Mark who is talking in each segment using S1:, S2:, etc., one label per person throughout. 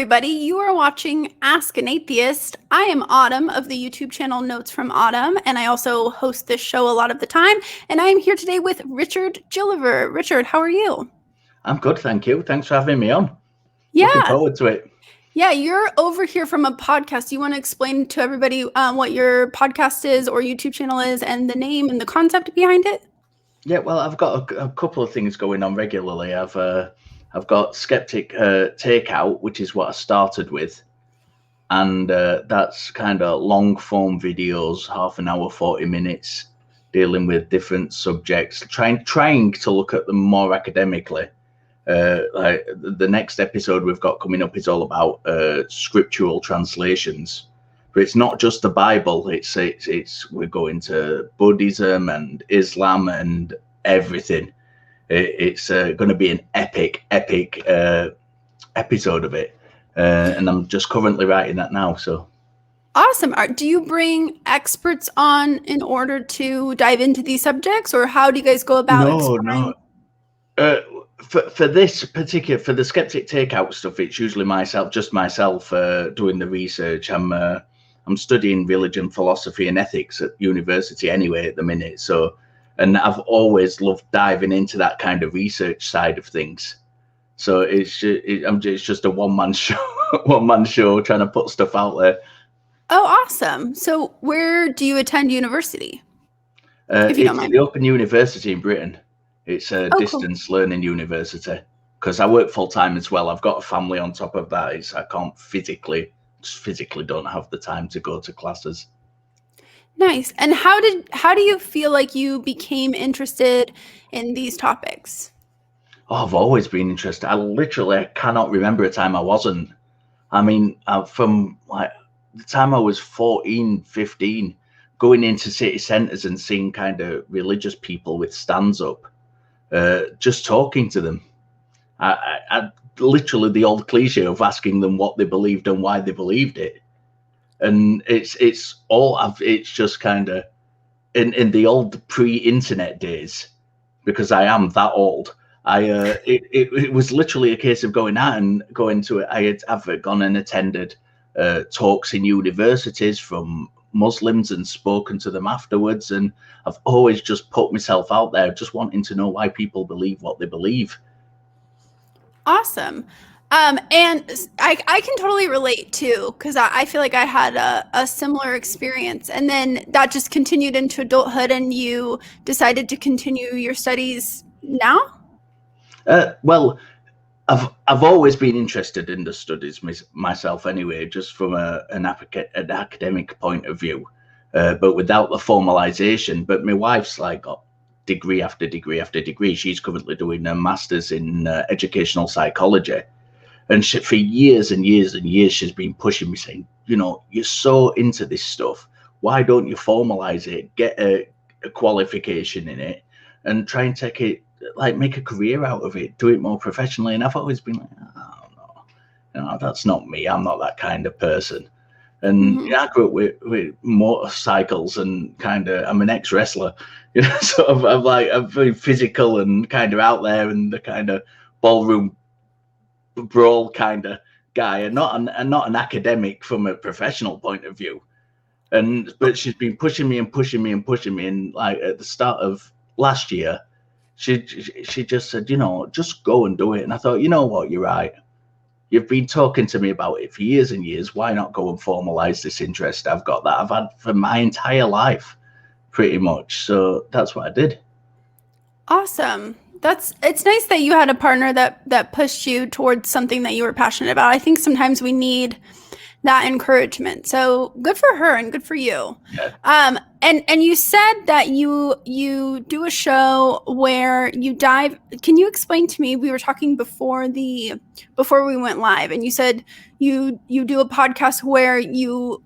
S1: everybody. You are watching Ask an Atheist. I am Autumn of the YouTube channel Notes from Autumn, and I also host this show a lot of the time. And I am here today with Richard Gilliver. Richard, how are you?
S2: I'm good, thank you. Thanks for having me on.
S1: Yeah.
S2: Looking forward to it.
S1: Yeah, you're over here from a podcast. You want to explain to everybody what your podcast is or YouTube channel is and the name and the concept behind it?
S2: Yeah, well, I've got a couple of things going on regularly. I've got Skeptic Takeout, which is what I started with. And that's kind of long form videos, half an hour, 40 minutes, dealing with different subjects, trying to look at them more academically. Like the next episode we've got coming up is all about scriptural translations, but it's not just the Bible. It's we're going to Buddhism and Islam and everything. It's going to be an epic episode of it, and I'm just currently writing that now. So
S1: awesome. Do you bring experts on in order to dive into these subjects, or how do you guys go about exploring?
S2: No. For this particular, for the Skeptic Takeout stuff, it's usually myself doing the research. I'm studying religion, philosophy, and ethics at university anyway at the minute. So, and I've always loved diving into that kind of research side of things. So it's just a one-man show trying to put stuff out there.
S1: Oh, awesome! So, where do you attend university?
S2: If you don't mind. The Open University in Britain. It's a distance learning university because I work full time as well. I've got a family on top of that. I can't physically don't have the time to go to classes.
S1: Nice. And how do you feel like you became interested in these topics?
S2: Oh, I've always been interested. I cannot remember a time I wasn't. I mean, from like the time I was 14, 15, going into city centres and seeing kind of religious people with stands up. Just talking to them, I literally the old cliche of asking them what they believed and why they believed it, and it's just kind of in the old pre-internet days, because I am that old. It was literally a case of going out and going to it. I've gone and attended talks in universities from Muslims and spoken to them afterwards, and I've always just put myself out there, just wanting to know why people believe what they believe.
S1: Awesome. And I can totally relate too, because I feel like I had a similar experience, and then that just continued into adulthood, and you decided to continue your studies now?
S2: Well, I've always been interested in the studies myself anyway, just from an academic point of view, but without the formalization. But my wife's like got degree after degree after degree. She's currently doing a master's in educational psychology, and for years and years and years she's been pushing me, saying, you know, you're so into this stuff, why don't you formalize it, get a qualification in it, and try and take it, like, make a career out of it, do it more professionally. And I've always been like, oh no, that's not me. I'm not that kind of person. And I grew up with motorcycles, and I'm an ex-wrestler, you know, so I'm very physical and kind of out there, and the kind of ballroom brawl kind of guy, and not an academic from a professional point of view. But she's been pushing me, and like at the start of last year, she just said, you know, just go and do it. And I thought, you know what, you're right. You've been talking to me about it for years and years. Why not go and formalize this interest I've got, that I've had for my entire life, pretty much. So that's what I did.
S1: Awesome. It's nice that you had a partner that pushed you towards something that you were passionate about. I think sometimes we need that encouragement. So good for her and good for you.
S2: Yeah.
S1: And you said that you do a show where you dive. Can you explain to me? We were talking before we went live, and you said you do a podcast where you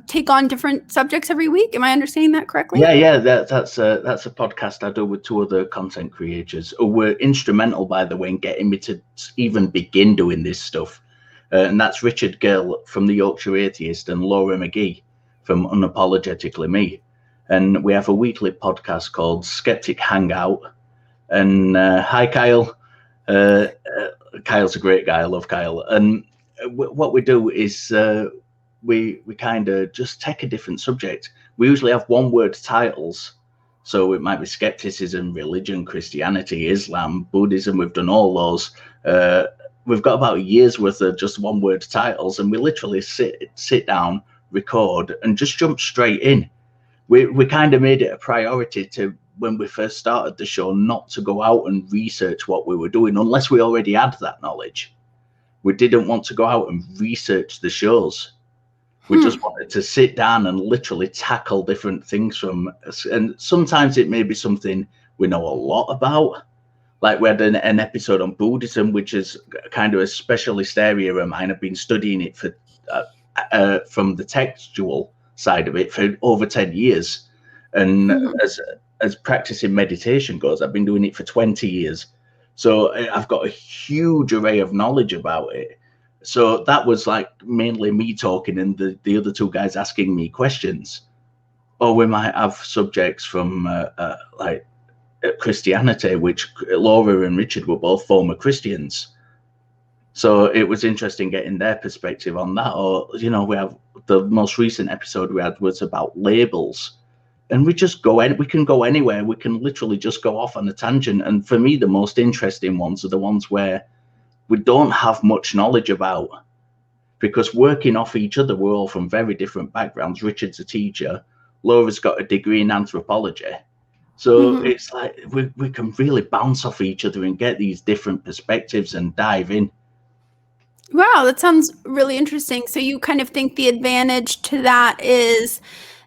S1: take on different subjects every week. Am I understanding that correctly?
S2: Yeah. That's a podcast I do with two other content creators who were instrumental, by the way, in getting me to even begin doing this stuff. And that's Richard Gill from the Yorkshire Atheist and Laura McGee from Unapologetically Me. And we have a weekly podcast called Skeptic Hangout. And hi, Kyle. Kyle's a great guy. I love Kyle. And what we do is we kind of just take a different subject. We usually have one-word titles. So it might be skepticism, religion, Christianity, Islam, Buddhism. We've done all those. We've got about a year's worth of just one-word titles, and we literally sit down, record, and just jump straight in. We kind of made it a priority to, when we first started the show, not to go out and research what we were doing unless we already had that knowledge. We didn't want to go out and research the shows. We just wanted to sit down and literally tackle different things and sometimes it may be something we know a lot about. Like we had an episode on Buddhism, which is kind of a specialist area of mine. I've been studying it for from the textual side of it for over 10 years. And as practicing meditation goes, I've been doing it for 20 years. So I've got a huge array of knowledge about it. So that was like mainly me talking and the other two guys asking me questions. Or we might have subjects from like Christianity, which Laura and Richard were both former Christians. So it was interesting getting their perspective on that. Or, you know, we have the most recent episode we had was about labels. And we just we can go anywhere. We can literally just go off on a tangent. And for me, the most interesting ones are the ones where we don't have much knowledge about, because working off each other, we're all from very different backgrounds. Richard's a teacher. Laura's got a degree in anthropology. So it's like we can really bounce off each other and get these different perspectives and dive in.
S1: Wow, that sounds really interesting. So you kind of think the advantage to that is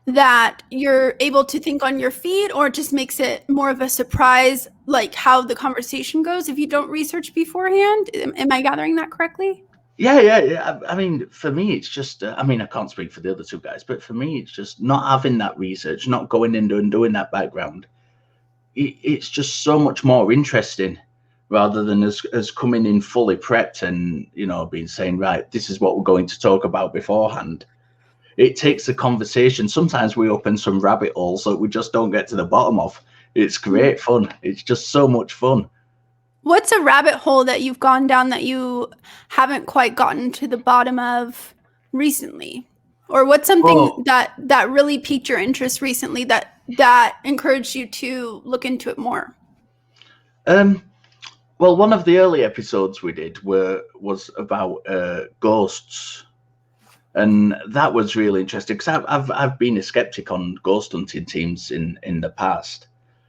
S1: that you're able to think on your feet, or it just makes it more of a surprise, like how the conversation goes if you don't research beforehand? Am I gathering that correctly?
S2: Yeah. I mean, for me, it's just, I mean, I can't speak for the other two guys, but for me, it's just not having that research, not going in and doing that background. It's just so much more interesting rather than as coming in fully prepped and, you know, being saying, right, this is what we're going to talk about beforehand. It takes the conversation. Sometimes we open some rabbit holes that we just don't get to the bottom of. It's great fun. It's just so much fun.
S1: What's a rabbit hole that you've gone down that you haven't quite gotten to the bottom of recently? Or what's something that really piqued your interest recently that encouraged you to look into it more?
S2: Well, one of the early episodes we did was about ghosts. And that was really interesting because I've been a skeptic on ghost hunting teams in the past.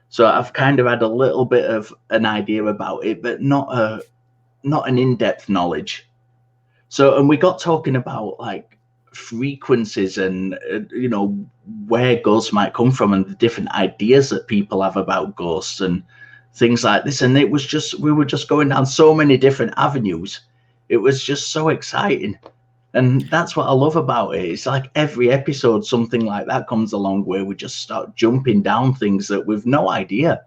S2: So I've kind of had a little bit of an idea about it, but not an in-depth knowledge. So, and we got talking about like frequencies and, you know, where ghosts might come from and the different ideas that people have about ghosts and things like this. And it was just, we were just going down so many different avenues. It was just so exciting. And that's what I love about it. It's like every episode, something like that comes along where we just start jumping down things that we've no idea.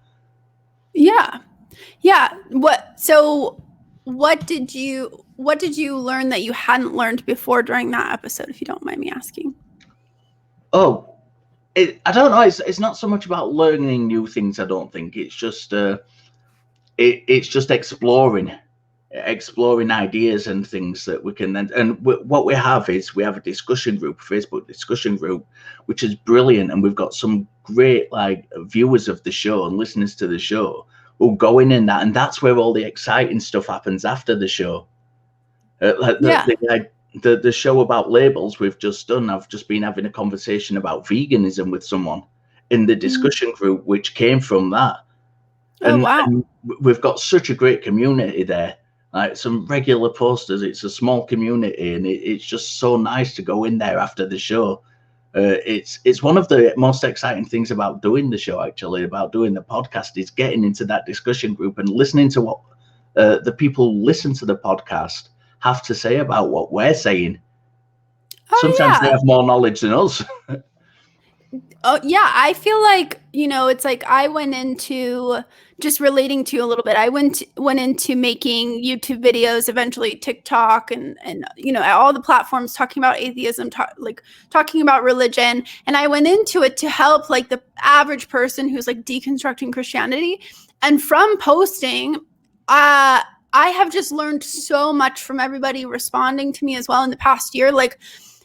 S1: Yeah. What did you learn that you hadn't learned before during that episode, if you don't mind me asking?
S2: Oh, I don't know. It's not so much about learning new things. I don't think it's just it's just exploring ideas and things that we can then. And what we have is we have a discussion group, a Facebook discussion group, which is brilliant, and we've got some great like viewers of the show and listeners to the show who go in that, and that's where all the exciting stuff happens after the show. The show about labels we've just done, I've just been having a conversation about veganism with someone in the discussion group, which came from that. And we've got such a great community there, like some regular posters. It's a small community, and it's just so nice to go in there after the show. It's one of the most exciting things about doing the show, actually, about doing the podcast, is getting into that discussion group and listening to what the people who listen to the podcast have to say about what we're saying. Sometimes they have more knowledge than us.
S1: Oh, yeah. I feel like, you know, it's like I went into just relating to you a little bit. I went into making YouTube videos, eventually TikTok and you know, all the platforms talking about atheism, talking about religion. And I went into it to help like the average person who's like deconstructing Christianity. And from posting, I have just learned so much from everybody responding to me as well in the past year. Like,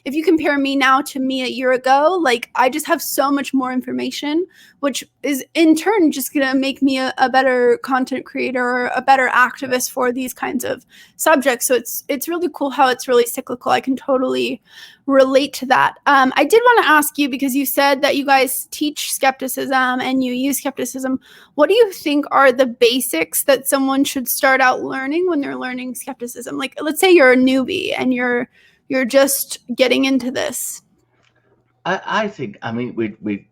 S1: if you compare me now to me a year ago, like, I just have so much more information, which is in turn just going to make me a better content creator or a better activist for these kinds of subjects. So it's really cool how it's really cyclical. I can totally relate to that. I did want to ask you, because you said that you guys teach skepticism and you use skepticism. What do you think are the basics that someone should start out learning when they're learning skepticism? Like, let's say you're a newbie and you're just getting into this.
S2: I think, I mean,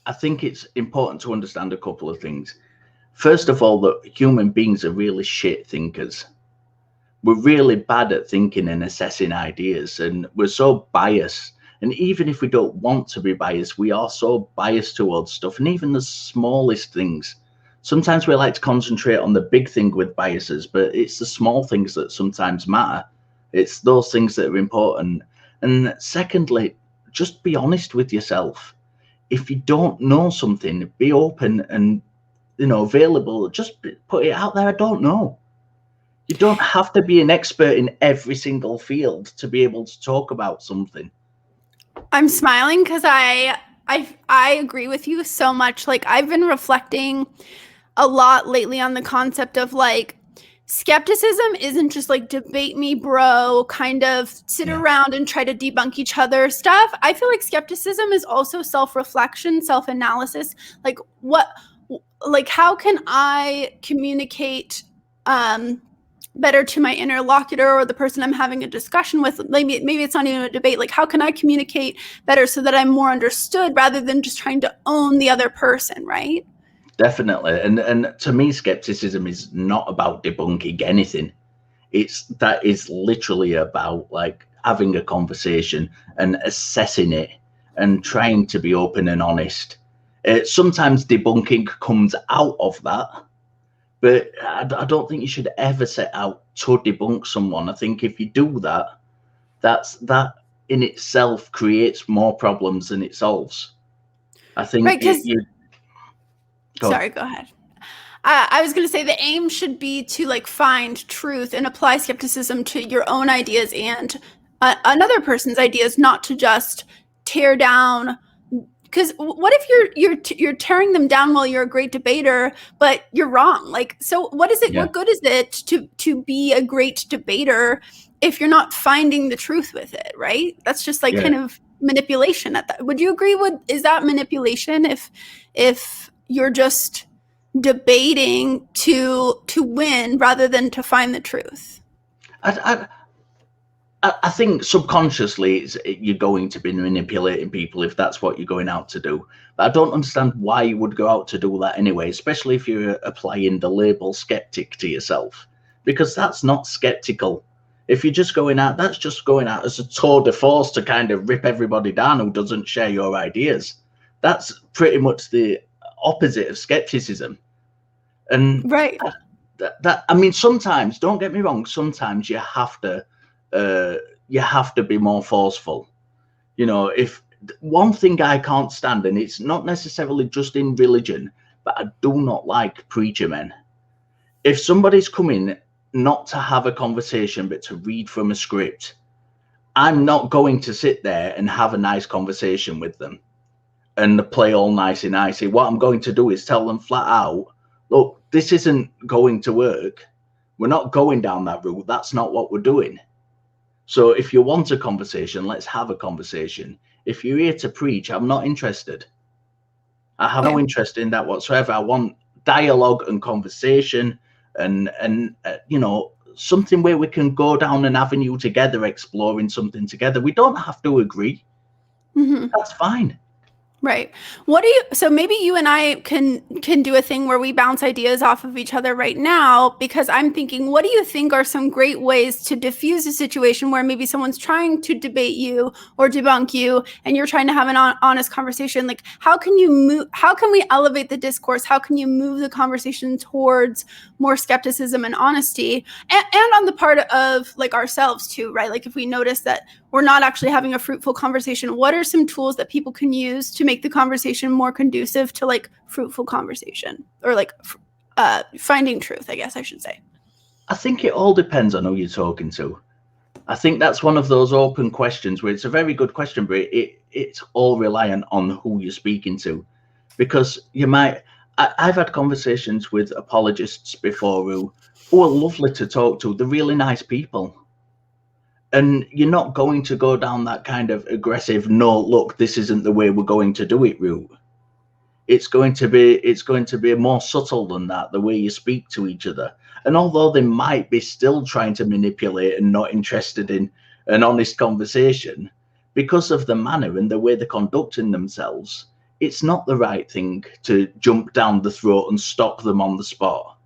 S2: I think it's important to understand a couple of things. First of all, that human beings are really shit thinkers. We're really bad at thinking and assessing ideas, and we're so biased. And even if we don't want to be biased, we are so biased towards stuff, and even the smallest things. Sometimes we like to concentrate on the big thing with biases, but it's the small things that sometimes matter. It's those things that are important. And secondly, just be honest with yourself. If you don't know something, be open and, available. Just put it out there. I don't know. You don't have to be an expert in every single field to be able to talk about something.
S1: I'm smiling because I agree with you so much. Like, I've been reflecting a lot lately on the concept of, like, skepticism isn't just like debate me, bro, kind of sit around and try to debunk each other stuff. I feel like skepticism is also self-reflection, self-analysis. Like, how can I communicate better to my interlocutor or the person I'm having a discussion with? Maybe it's not even a debate. Like, how can I communicate better so that I'm more understood rather than just trying to own the other person, right?
S2: Definitely. And to me, skepticism is not about debunking anything. That is literally about, like, having a conversation and assessing it and trying to be open and honest. Sometimes debunking comes out of that, but I don't think you should ever set out to debunk someone. I think if you do that, that in itself creates more problems than it solves. I think
S1: Sorry, go ahead. I was going to say the aim should be to, like, find truth and apply skepticism to your own ideas and another person's ideas, not to just tear down. Because what if you're tearing them down while you're a great debater, but you're wrong? Like, so what is it? Yeah. What good is it to be a great debater if you're not finding the truth with it, right? That's just like kind of manipulation at that. Would you agree with, is that manipulation if you're just debating to win rather than to find the truth?
S2: I think subconsciously you're going to be manipulating people if that's what you're going out to do. But I don't understand why you would go out to do that anyway, especially if you're applying the label skeptic to yourself, because that's not skeptical. If you're just going out, that's just going out as a tour de force to kind of rip everybody down who doesn't share your ideas. That's pretty much the opposite of skepticism. And
S1: right.
S2: That I mean, sometimes, don't get me wrong, sometimes you have to be more forceful. If one thing I can't stand, and it's not necessarily just in religion, but I do not like preacher men. If somebody's coming not to have a conversation but to read from a script, I'm not going to sit there and have a nice conversation with them and play all nicey. What I'm going to do is tell them flat out, look, this isn't going to work. We're not going down that route. That's not what we're doing. So if you want a conversation, let's have a conversation. If you're here to preach, I'm not interested. I have no interest in that whatsoever. I want dialogue and conversation and something where we can go down an avenue together, exploring something together. We don't have to agree. Mm-hmm. That's fine.
S1: Right. So maybe you and I can do a thing where we bounce ideas off of each other right now, because I'm thinking, what do you think are some great ways to diffuse a situation where maybe someone's trying to debate you or debunk you and you're trying to have an honest conversation? Like, how can we elevate the discourse? How can you move the conversation towards more skepticism and honesty? And on the part of, like, ourselves too, right? Like, if we notice that we're not actually having a fruitful conversation, what are some tools that people can use to make the conversation more conducive to, like, fruitful conversation, or like finding truth, I guess I should say?
S2: I think it all depends on who you're talking to. I think that's one of those open questions where it's a very good question, but it's all reliant on who you're speaking to. Because you might, I've had conversations with apologists before who are lovely to talk to. They're really nice people. And you're not going to go down that kind of aggressive, no, look, this isn't the way we're going to do it route. It's going to be more subtle than that, the way you speak to each other. And although they might be still trying to manipulate and not interested in an honest conversation, because of the manner and the way they're conducting themselves, it's not the right thing to jump down the throat and stop them on the spot.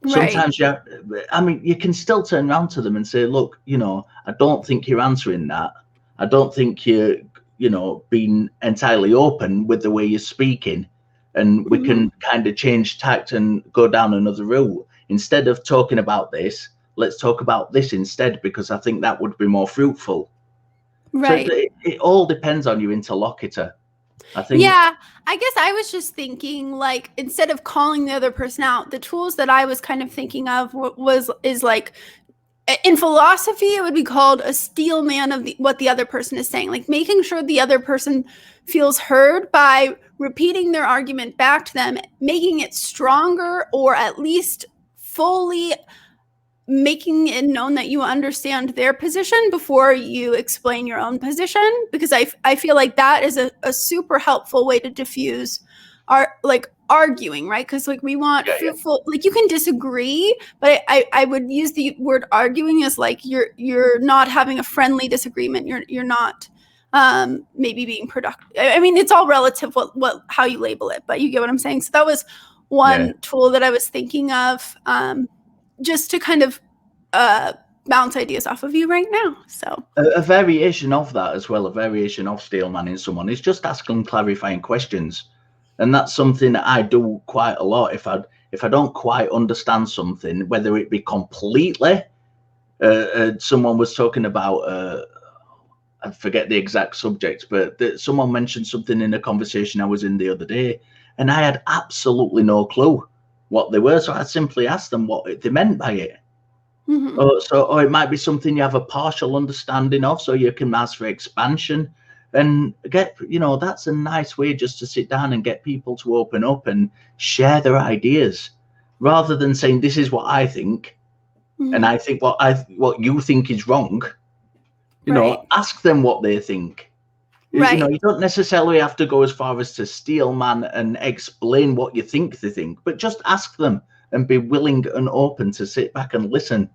S2: Right. Sometimes you can still turn around to them and say, look, I don't think you're answering that. I don't think you're, being entirely open with the way you're speaking. And we can kind of change tact and go down another route. Instead of talking about this, let's talk about this instead, because I think that would be more fruitful. Right. So it all depends on your interlocutor, I think.
S1: Yeah, I guess I was just thinking, like, instead of calling the other person out, the tools that I was kind of thinking of is like, in philosophy, it would be called a steel man of what the other person is saying, like making sure the other person feels heard by repeating their argument back to them, making it stronger, or at least fully making it known that you understand their position before you explain your own position, because I feel like that is a super helpful way to diffuse arguing, right? Because we want fruitful, like, you can disagree, but I would use the word arguing as like you're not having a friendly disagreement. You're not maybe being productive. I mean, it's all relative how you label it, but you get what I'm saying. So that was one tool that I was thinking of, just to kind of bounce ideas off of you right now. So
S2: a variation of that as well, a variation of steelmanning someone is just asking clarifying questions. And that's something that I do quite a lot. If I don't quite understand something, whether it be completely, someone was talking about, I forget the exact subject, but someone mentioned something in a conversation I was in the other day, and I had absolutely no clue what they were. So I simply asked them what they meant by it. Or it might be something you have a partial understanding of, so you can ask for expansion. And get, that's a nice way just to sit down and get people to open up and share their ideas, rather than saying, this is what I think, and I think what you think is wrong. Ask them what they think. Right. You don't necessarily have to go as far as to steelman and explain what you think they think, but just ask them and be willing and open to sit back and listen.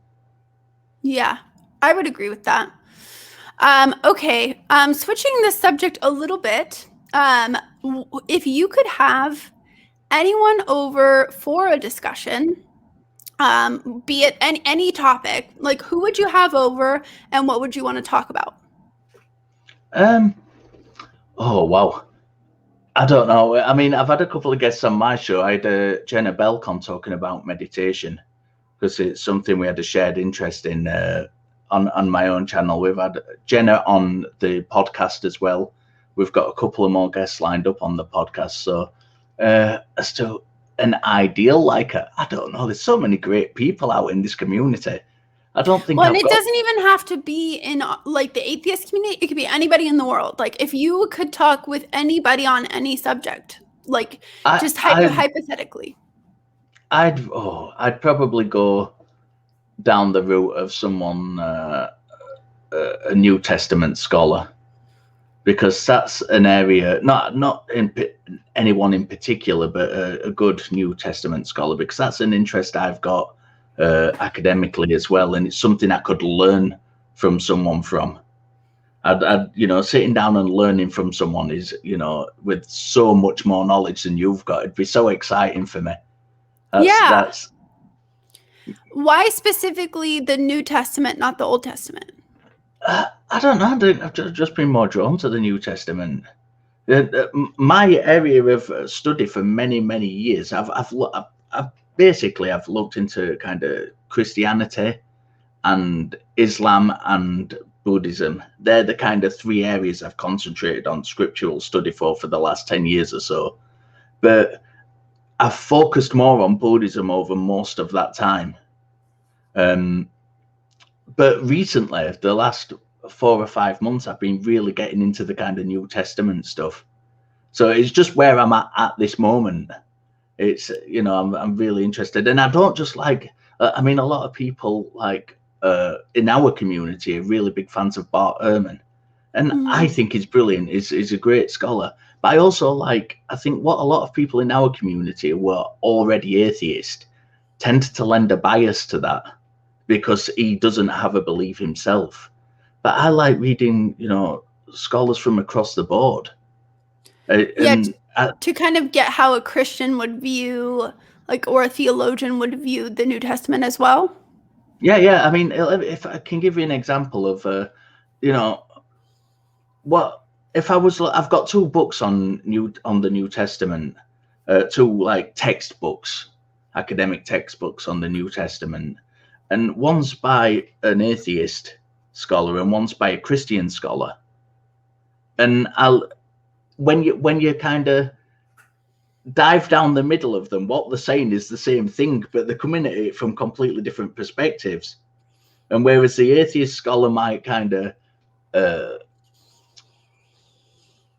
S1: Yeah, I would agree with that. Okay, switching the subject a little bit, if you could have anyone over for a discussion, be it any topic, like, who would you have over and what would you want to talk about?
S2: Oh, wow. I don't know. I mean, I've had a couple of guests on my show. I had Jenna Belcom talking about meditation, because it's something we had a shared interest in on my own channel. We've had Jenna on the podcast as well. We've got a couple of more guests lined up on the podcast. So as to an ideal, I don't know. There's so many great people out in this community. I don't think.
S1: Well, and it doesn't even have to be in like the atheist community. It could be anybody in the world. Like, if you could talk with anybody on any subject, like hypothetically.
S2: I'd probably go down the route of someone, a New Testament scholar, because that's an area, not in anyone in particular, but a good New Testament scholar, because that's an interest I've got academically as well, and it's something I could learn from someone from. I'd sitting down and learning from someone is, with so much more knowledge than you've got, it'd be so exciting for me. That's
S1: why specifically the New Testament, not the Old Testament?
S2: I don't know. I've just been more drawn to the New Testament. My area of study for many, many years, I've looked into kind of Christianity and Islam and Buddhism. They're the kind of three areas I've concentrated on scriptural study for the last 10 years or so. But I've focused more on Buddhism over most of that time. But recently, the last 4 or 5 months, I've been really getting into the kind of New Testament stuff. So it's just where I'm at this moment. It's, you know, I'm really interested. And I don't just like, I mean, a lot of people like in our community are really big fans of Bart Ehrman. And I think he's brilliant. He's a great scholar. But I also like, I think what a lot of people in our community who are already atheist tend to lend a bias to that because he doesn't have a belief himself. But I like reading, you know, scholars from across the board.
S1: To kind of get how a Christian would view, like, or a theologian would view the New Testament as well.
S2: Yeah. I mean, if I can give you an example of, you know, what if I was, I've got 2 books on the New Testament, 2 like textbooks, academic textbooks on the New Testament, and one's by an atheist scholar and one's by a Christian scholar. And when you kind of dive down the middle of them, what they're saying is the same thing, but they're coming at it from completely different perspectives. And whereas the atheist scholar might kind of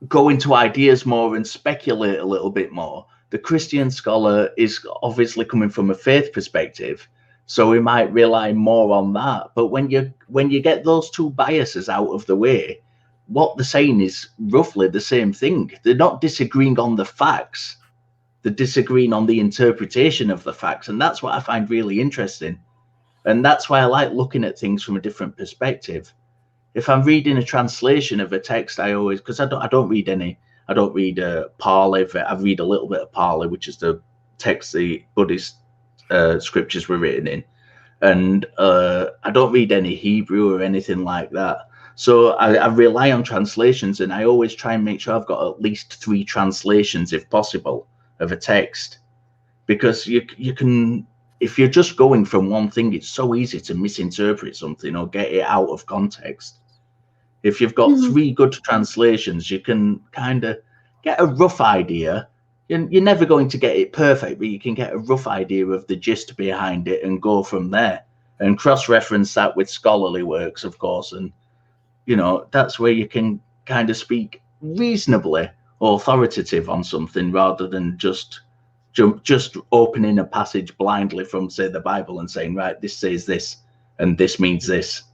S2: go into ideas more and speculate a little bit more, the Christian scholar is obviously coming from a faith perspective, so we might rely more on that. But when you get those 2 biases out of the way, what they're saying is roughly the same thing. They're not disagreeing on the facts, they're disagreeing on the interpretation of the facts. And that's what I find really interesting. And that's why I like looking at things from a different perspective. If I'm reading a translation of a text, I always, because I don't read Pali. I read a little bit of Pali, which is the text the Buddhist scriptures were written in. And I don't read any Hebrew or anything like that. So I rely on translations, and I always try and make sure I've got at least 3 translations, if possible, of a text. Because you can, if you're just going from one thing, it's so easy to misinterpret something or get it out of context. If you've got 3 good translations, you can kind of get a rough idea. You're never going to get it perfect, but you can get a rough idea of the gist behind it and go from there and cross-reference that with scholarly works, of course. And, you know, that's where you can kind of speak reasonably authoritative on something rather than just opening a passage blindly from, say, the Bible and saying, right, this says this and this means this.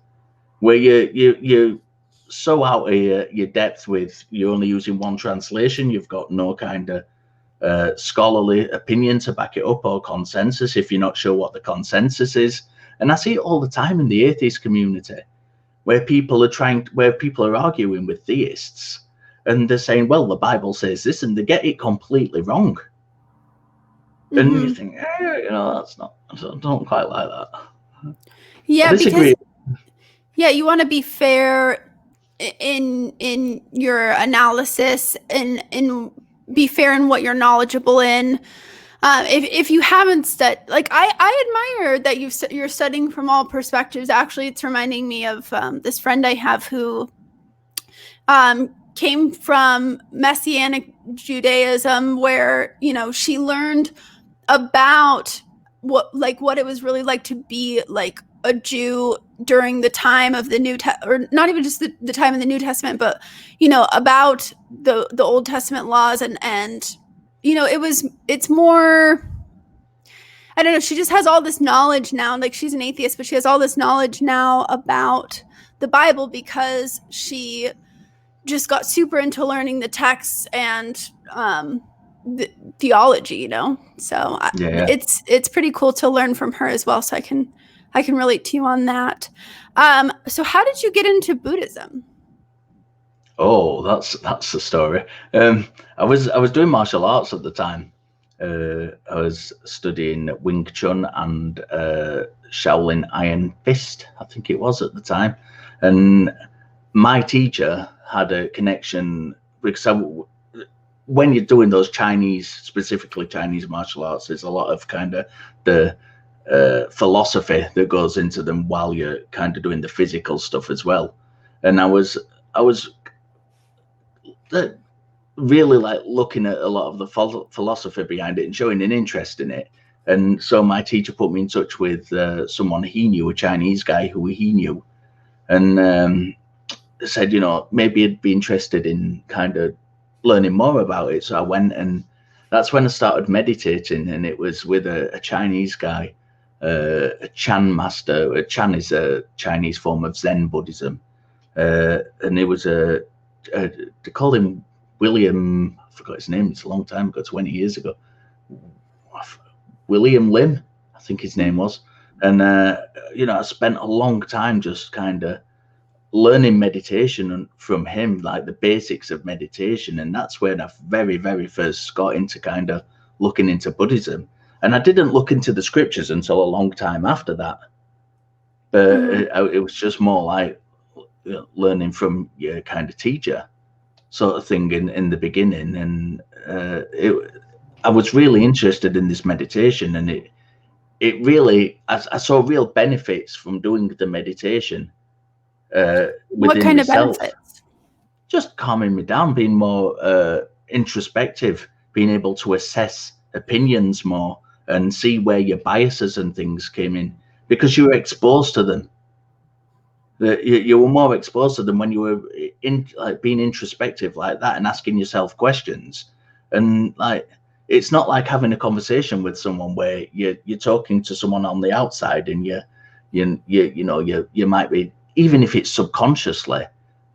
S2: Where you're so out of your depth with you're only using one translation, you've got no kind of scholarly opinion to back it up or consensus if you're not sure what the consensus is. And I see it all the time in the atheist community where people are arguing with theists and they're saying, well, the Bible says this, and they get it completely wrong. And you think, you know, that's not, I don't quite like that.
S1: Yeah, because you want to be fair in your analysis and be fair in what you're knowledgeable in. If you haven't studied, like I admire that you're studying from all perspectives. Actually, it's reminding me of this friend I have who came from Messianic Judaism, where, you know, she learned about what it was really like to be like a Jew during the time of the or not even just the time of the New Testament, but, you know, about the Old Testament laws and you know, it's more, I don't know, she just has all this knowledge now. Like, she's an atheist, but she has all this knowledge now about the Bible because she just got super into learning the texts and the theology, you know. So it's pretty cool to learn from her as well. So I can relate to you on that. So how did you get into Buddhism?
S2: Oh, that's the story. I was doing martial arts at the time. I was studying Wing Chun and Shaolin Iron Fist, I think it was at the time. And my teacher had a connection because when you're doing those specifically Chinese martial arts, there's a lot of kind of the philosophy that goes into them while you're kind of doing the physical stuff as well. And I was really like looking at a lot of the philosophy behind it and showing an interest in it. And so my teacher put me in touch with someone he knew, a Chinese guy who he knew, and said, maybe I'd be interested in kind of learning more about it. So I went, and that's when I started meditating, and it was with a Chinese guy, a Chan master. A Chan is a Chinese form of Zen Buddhism, and it was they called him William. I forgot his name. It's a long time ago, 20 years ago. William Lim, I think his name was. And I spent a long time just kind of learning meditation from him, like the basics of meditation. And that's when I very, very first got into kind of looking into Buddhism. And I didn't look into the scriptures until a long time after that. But it was just more like learning from your kind of teacher sort of thing in the beginning. And I was really interested in this meditation, and it really, I saw real benefits from doing the meditation.
S1: What kind
S2: myself.
S1: of benefits?
S2: Just calming me down, being more introspective, being able to assess opinions more and see where your biases and things came in, because you were exposed to them. You were more exposed to them when you were being introspective like that and asking yourself questions. And it's not like having a conversation with someone where you're talking to someone on the outside, and you might be, even if it's subconsciously,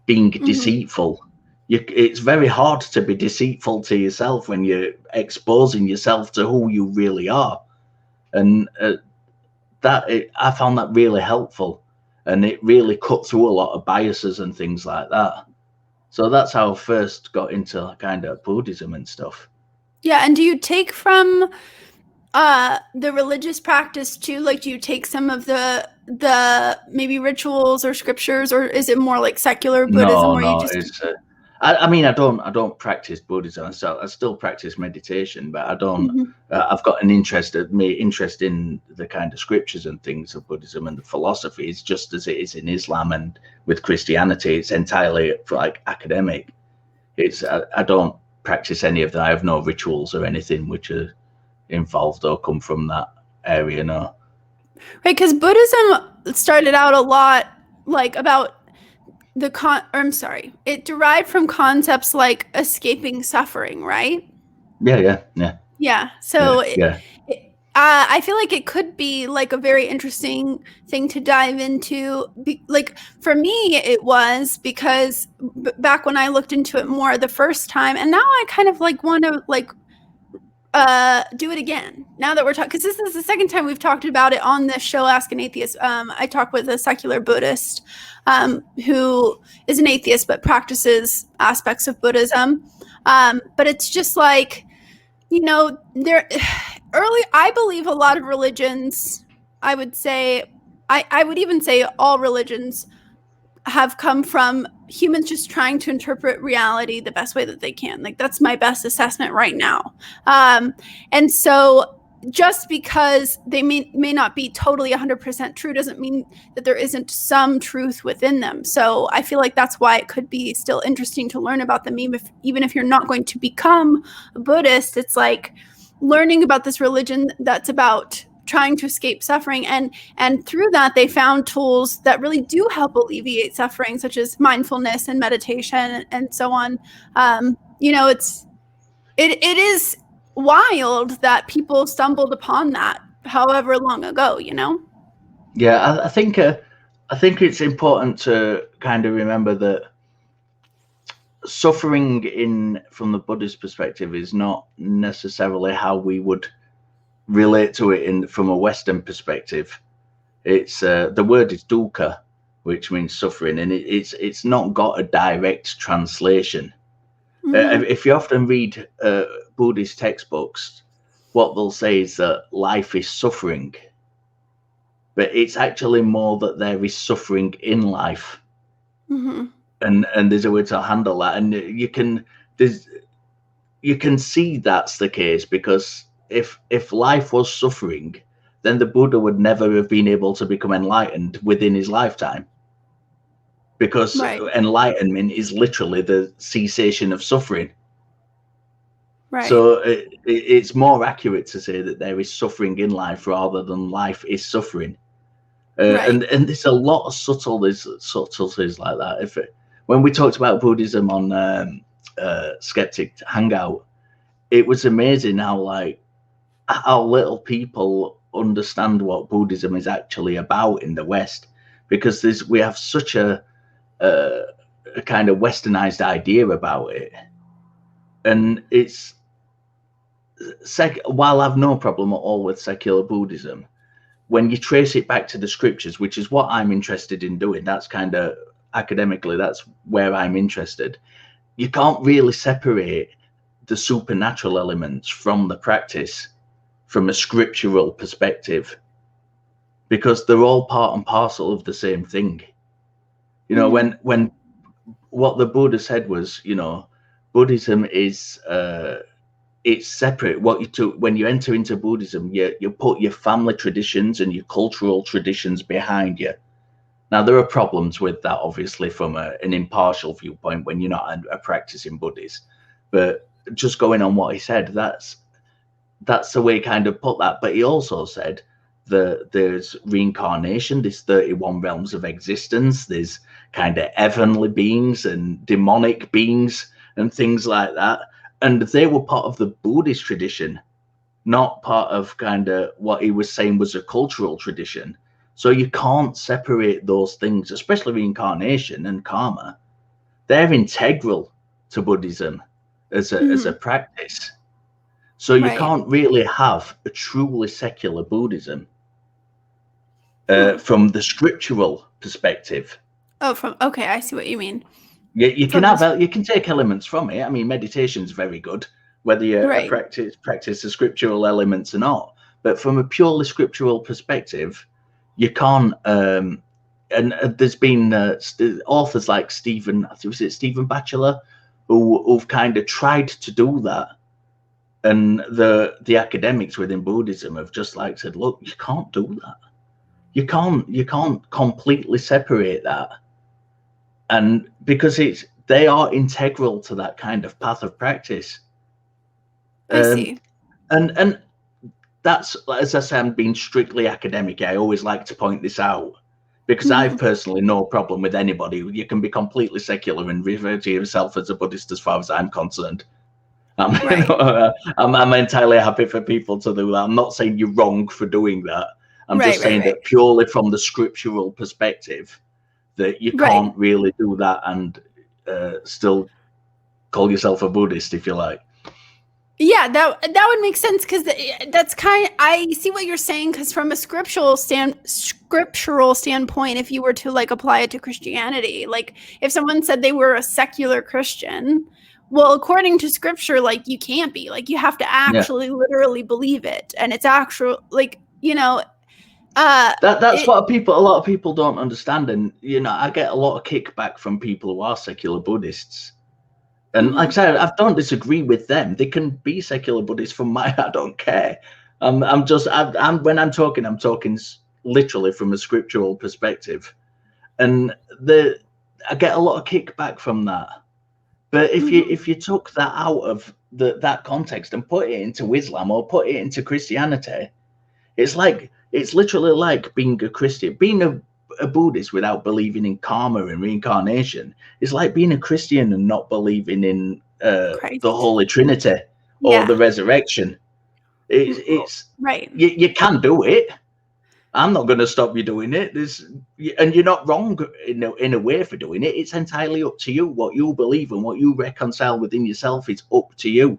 S2: being deceitful. It's very hard to be deceitful to yourself when you're exposing yourself to who you really are. And I found that really helpful, and it really cut through a lot of biases and things like that. So that's how I first got into kind of Buddhism and stuff.
S1: Yeah, and do you take from the religious practice too? Like, do you take some of the maybe rituals or scriptures, or is it more like secular Buddhism?
S2: No, it's. I don't practice Buddhism. I still practice meditation, but I don't. I've got an interest in the kind of scriptures and things of Buddhism and the philosophy. It's just as it is in Islam and with Christianity. It's entirely academic. I don't practice any of that. I have no rituals or anything which are involved or come from that area. No.
S1: Right, because Buddhism started out a lot about it derived from concepts like escaping suffering, right?
S2: Yeah.
S1: So I feel like it could be like a very interesting thing to dive into. For me, it was because back when I looked into it more the first time, and now I kind of want to do it again now that we're talking, because this is the second time we've talked about it on this show, Ask an Atheist. I talked with a secular Buddhist who is an atheist but practices aspects of Buddhism. But it's just I believe a lot of religions, I would say, I would even say all religions have come from humans just trying to interpret reality the best way that they can. That's my best assessment right now. And so just because they may not be totally 100% true doesn't mean that there isn't some truth within them. So I feel like that's why it could be still interesting to learn about them, even if you're not going to become a Buddhist. It's learning about this religion that's about trying to escape suffering, and through that they found tools that really do help alleviate suffering, such as mindfulness and meditation and so on. It is wild that people stumbled upon that however long ago.
S2: Yeah, I think it's important to kind of remember that suffering from the Buddhist perspective is not necessarily how we would relate to it from a Western perspective. It's the word is dukkha, which means suffering, and it's not got a direct translation. If you often read Buddhist textbooks, what they'll say is that life is suffering, but it's actually more that there is suffering in life. And there's a way to handle that, and you can see that's the case, because if life was suffering, then the Buddha would never have been able to become enlightened within his lifetime, because enlightenment is literally the cessation of suffering. So it's more accurate to say that there is suffering in life rather than life is suffering. And there's a lot of subtleties like that. When we talked about Buddhism on Skeptic Hangout, it was amazing how little people understand what Buddhism is actually about in the West, because we have such a kind of westernized idea about it. And while I've no problem at all with secular Buddhism, when you trace it back to the scriptures, which is what I'm interested in doing, that's kind of academically, that's where I'm interested. You can't really separate the supernatural elements from the practice from a scriptural perspective, because they're all part and parcel of the same thing. You know, when what the Buddha said was, you know, Buddhism is it's separate. When you enter into Buddhism, you put your family traditions and your cultural traditions behind you. Now, there are problems with that, obviously, from an impartial viewpoint when you're not a practicing Buddhist. But just going on what he said, that's the way he kind of put that. But he also said that there's reincarnation, there's 31 realms of existence, there's kind of heavenly beings and demonic beings and things like that. And they were part of the Buddhist tradition, not part of kind of what he was saying was a cultural tradition. So you can't separate those things, especially reincarnation and karma. They're integral to Buddhism as a practice. So you can't really have a truly secular Buddhism from the scriptural perspective.
S1: Okay, I see what you mean.
S2: You can take elements from it. I mean, meditation's very good, whether you practice the scriptural elements or not. But from a purely scriptural perspective, you can't. And there's been authors like Stephen Batchelor who've kind of tried to do that, and the academics within Buddhism have just said, look, you can't do that. You can't completely separate that. And because they are integral to that kind of path of practice.
S1: I see.
S2: And that's, as I say, I'm being strictly academic. I always like to point this out because I've personally no problem with anybody. You can be completely secular and refer to yourself as a Buddhist as far as I'm concerned. I'm entirely happy for people to do that. I'm not saying you're wrong for doing that. I'm just saying that purely from the scriptural perspective, that you can't really do that and still call yourself a Buddhist, if you like.
S1: Yeah, that would make sense, because that's I see what you're saying, because from a scriptural standpoint, if you were to apply it to Christianity, if someone said they were a secular Christian, well, according to scripture, you can't be, you have to actually literally believe it, and it's actual, that's what a lot of people don't understand. And I get a lot of kickback from people who are secular Buddhists, and like I said, I don't disagree with them. They can be secular Buddhists I don't care. I'm when I'm talking literally from a scriptural perspective, and I get a lot of kickback from that. But if you took that out of that context and put it into Islam or put it into Christianity, it's literally like being a Christian. Being a Buddhist without believing in karma and reincarnation is like being a Christian and not believing in the Holy Trinity or the resurrection. It's you can do it. I'm not going to stop you doing it. And you're not wrong in a way for doing it. It's entirely up to you. What you believe and what you reconcile within yourself is up to you.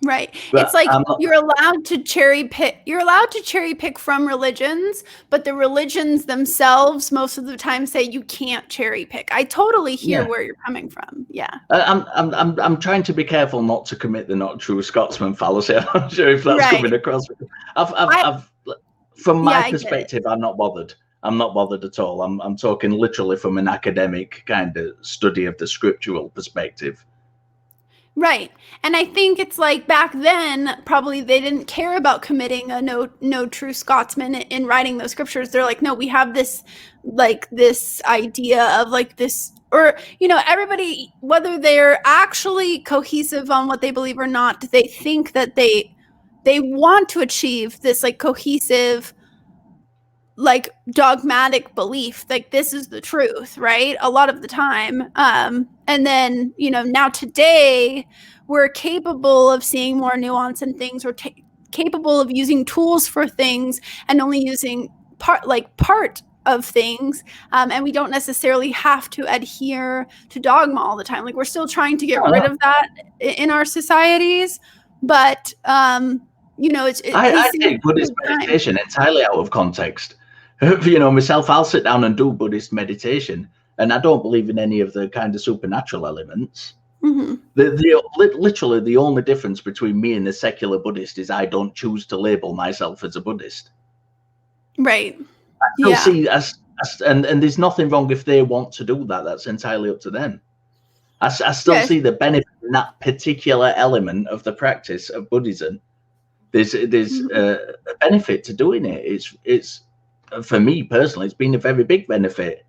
S1: Right. But it's you're allowed to cherry pick. You're allowed to cherry pick from religions, but the religions themselves most of the time say you can't cherry pick. I totally hear where you're coming from. Yeah.
S2: I'm trying to be careful not to commit the not true Scotsman fallacy. I'm not sure if that's coming across. From my perspective, I'm not bothered. I'm not bothered at all. I'm talking literally from an academic kind of study of the scriptural perspective.
S1: Right. And I think it's back then, probably they didn't care about committing a no true Scotsman in writing those scriptures. They're no, we have this, this idea of this or, you know, everybody, whether they're actually cohesive on what they believe or not, they think that they want to achieve this like cohesive, like dogmatic belief, like this is the truth, right? A lot of the time. And then, you know, now today we're capable of seeing more nuance in things. We're capable of using tools for things and only using part of things. And we don't necessarily have to adhere to dogma all the time. Like we're still trying to get rid of that in our societies. But, you know,
S2: I take Buddhist meditation entirely out of context. You know, myself, I'll sit down and do Buddhist meditation, and I don't believe in any of the kind of supernatural elements.
S1: Mm-hmm.
S2: Literally, the only difference between me and the secular Buddhist is I don't choose to label myself as a Buddhist.
S1: Right.
S2: I still see and there's nothing wrong if they want to do that. That's entirely up to them. I still see the benefit in that particular element of the practice of Buddhism. There's a benefit to doing it. It's for me personally, it's been a very big benefit.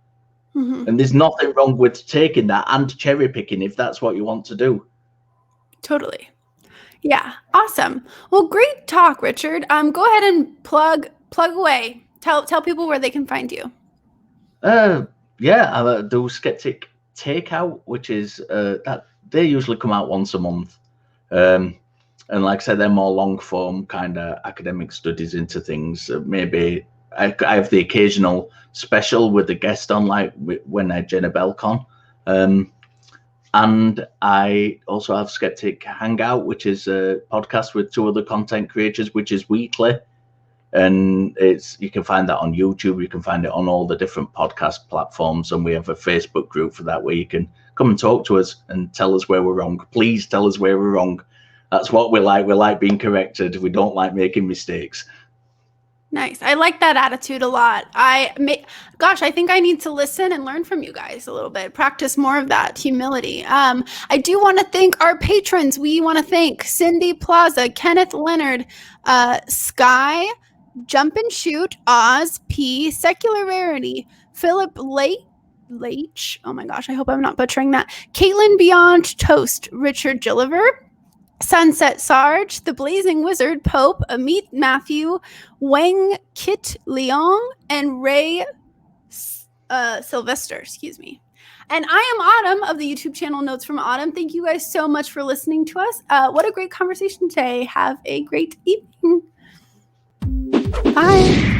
S1: Mm-hmm.
S2: And there's nothing wrong with taking that and cherry picking if that's what you want to do.
S1: Totally. Yeah. Awesome. Well, great talk, Richard. Go ahead and plug away. Tell people where they can find you.
S2: I do Skeptic Takeout, which is that they usually come out once a month. And like I said, they're more long form kind of academic studies into things. Maybe I have the occasional special with a guest on, like when I Jenna Belcon. And I also have Skeptic Hangout, which is a podcast with two other content creators, which is weekly. And you can find that on YouTube. You can find it on all the different podcast platforms. And we have a Facebook group for that where you can come and talk to us and tell us where we're wrong. Please tell us where we're wrong. That's what we like. We like being corrected. We don't like making mistakes.
S1: Nice. I like that attitude a lot. I think I need to listen and learn from you guys a little bit. Practice more of that humility. I do want to thank our patrons. We want to thank Cindy PLAZA, Kenneth, Leonard, Skye, JumpandShoot, Oz, P, Secular Rarity, Philip Leitch. Oh my gosh, I hope I'm not butchering that. Kaitlyn Beyond Toast, Richard Gilliver, Sunset Sarge, The Blazing Wizard, Pope, Ameet, Mathew, Weng, Kit, Leong, and Ray Sylvester, excuse me. And I am Autumn of the YouTube channel Notes from Autumn. Thank you guys so much for listening to us. What a great conversation today. Have a great evening. Bye.